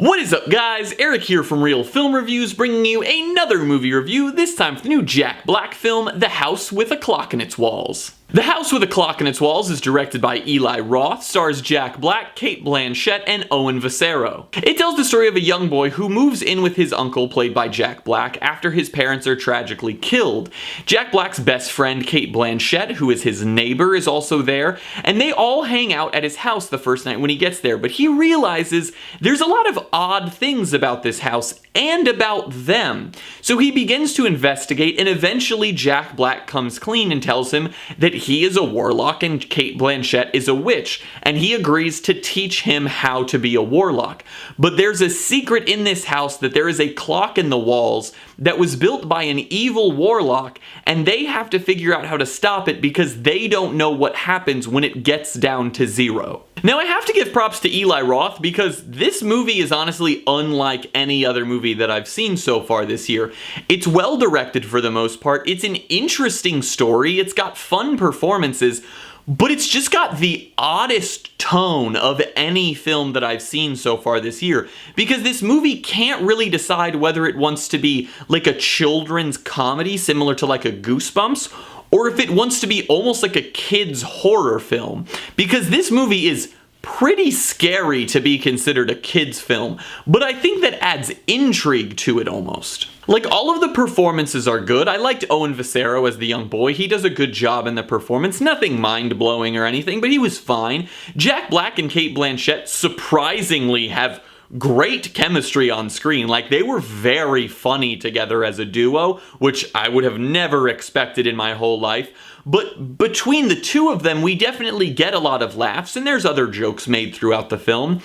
What is up, guys? Eric here from Real Film Reviews, bringing you another movie review, this time for the new Jack Black film, The House with a Clock in Its Walls. The House with a Clock in Its Walls is directed by Eli Roth, stars Jack Black, Cate Blanchett, and Owen Vicero. It tells the story of a young boy who moves in with his uncle, played by Jack Black, after his parents are tragically killed. Jack Black's best friend, Cate Blanchett, who is his neighbor, is also there, and they all hang out at his house the first night when he gets there, but he realizes there's a lot of odd things about this house and about them. So he begins to investigate, and eventually Jack Black comes clean and tells him that he is a warlock and Cate Blanchett is a witch, and he agrees to teach him how to be a warlock. But there's a secret in this house that there is a clock in the walls that was built by an evil warlock, and they have to figure out how to stop it because they don't know what happens when it gets down to zero. Now, I have to give props to Eli Roth because this movie is honestly unlike any other movie that I've seen so far this year. It's well directed for the most part, it's an interesting story, it's got fun performances, but it's just got the oddest tone of any film that I've seen so far this year, because this movie can't really decide whether it wants to be like a children's comedy similar to like a Goosebumps, or if it wants to be almost like a kid's horror film, because this movie is pretty scary to be considered a kid's film, but I think that adds intrigue to it almost. Like, all of the performances are good. I liked Owen Vicero as the young boy. He does a good job in the performance. Nothing mind-blowing or anything, but he was fine. Jack Black and Cate Blanchett surprisingly have great chemistry on screen. Like, they were very funny together as a duo, which I would have never expected in my whole life. But between the two of them, we definitely get a lot of laughs, and there's other jokes made throughout the film.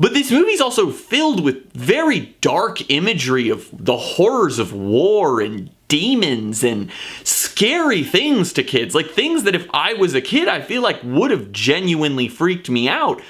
But this movie's also filled with very dark imagery of the horrors of war and demons and scary things to kids. Like, things that if I was a kid, I feel like would have genuinely freaked me out.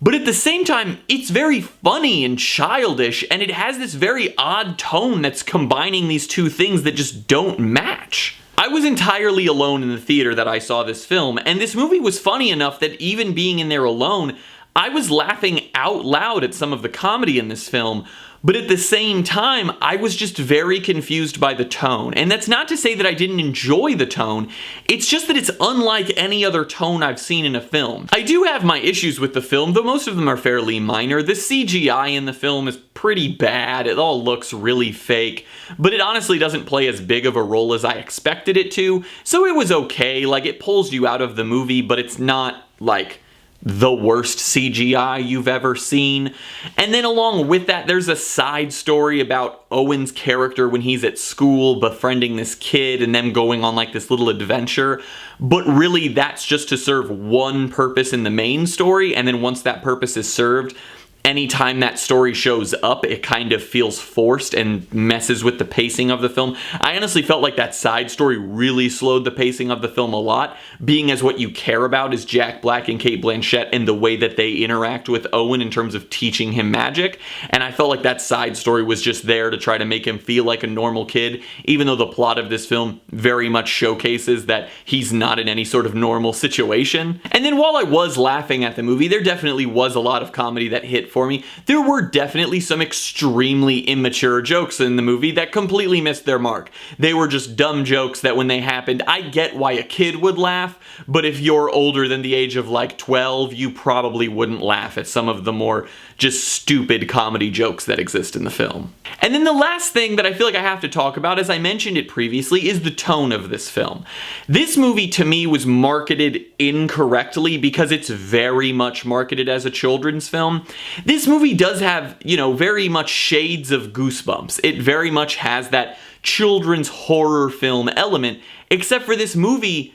But at the same time, it's very funny and childish, and it has this very odd tone that's combining these two things that just don't match. I was entirely alone in the theater that I saw this film, and this movie was funny enough that even being in there alone, I was laughing out loud at some of the comedy in this film, but at the same time, I was just very confused by the tone. And that's not to say that I didn't enjoy the tone, it's just that it's unlike any other tone I've seen in a film. I do have my issues with the film, though most of them are fairly minor. The CGI in the film is pretty bad, it all looks really fake, but it honestly doesn't play as big of a role as I expected it to, so it was okay. Like, it pulls you out of the movie, but it's not, like, the worst CGI you've ever seen. And then along with that, there's a side story about Owen's character when he's at school befriending this kid and them going on like this little adventure. But really, that's just to serve one purpose in the main story, and then once that purpose is served, anytime that story shows up, it kind of feels forced and messes with the pacing of the film. I honestly felt like that side story really slowed the pacing of the film a lot, being as what you care about is Jack Black and Cate Blanchett and the way that they interact with Owen in terms of teaching him magic, and I felt like that side story was just there to try to make him feel like a normal kid, even though the plot of this film very much showcases that he's not in any sort of normal situation. And then while I was laughing at the movie, there definitely was a lot of comedy that hit for me. There were definitely some extremely immature jokes in the movie that completely missed their mark. They were just dumb jokes that when they happened, I get why a kid would laugh, but if you're older than the age of like 12, you probably wouldn't laugh at some of the more just stupid comedy jokes that exist in the film. And then the last thing that I feel like I have to talk about, as I mentioned it previously, is the tone of this film. This movie to me was marketed incorrectly because it's very much marketed as a children's film. This movie does have, you know, very much shades of Goosebumps. It very much has that children's horror film element, except for this movie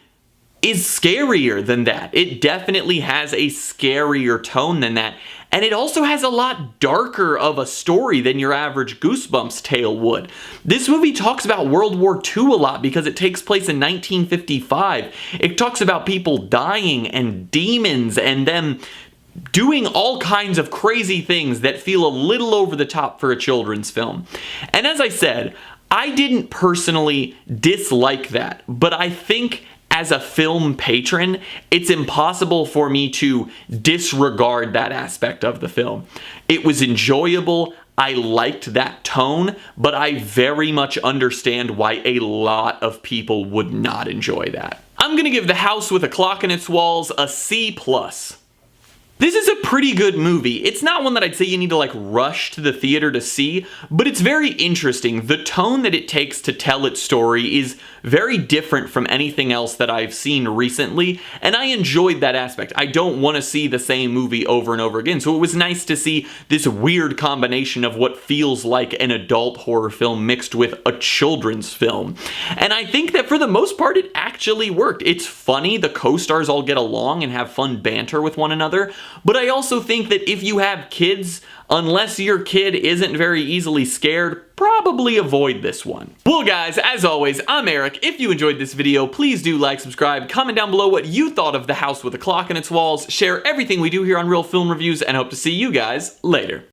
is scarier than that. It definitely has a scarier tone than that, and it also has a lot darker of a story than your average Goosebumps tale would. This movie talks about World War II a lot because it takes place in 1955. It talks about people dying and demons and them doing all kinds of crazy things that feel a little over the top for a children's film. And as I said, I didn't personally dislike that, but I think as a film patron, it's impossible for me to disregard that aspect of the film. It was enjoyable. I liked that tone, but I very much understand why a lot of people would not enjoy that. I'm gonna give The House with a Clock in Its Walls a C+. This is a pretty good movie. It's not one that I'd say you need to like rush to the theater to see, but it's very interesting. The tone that it takes to tell its story is very different from anything else that I've seen recently, and I enjoyed that aspect. I don't want to see the same movie over and over again, so it was nice to see this weird combination of what feels like an adult horror film mixed with a children's film. And I think that for the most part it actually worked. It's funny, the co-stars all get along and have fun banter with one another, but I also think that if you have kids, unless your kid isn't very easily scared, probably avoid this one. Well guys, as always, I'm Eric. If you enjoyed this video, please do like, subscribe, comment down below what you thought of The House with a Clock in Its Walls, share everything we do here on Real Film Reviews, and hope to see you guys later.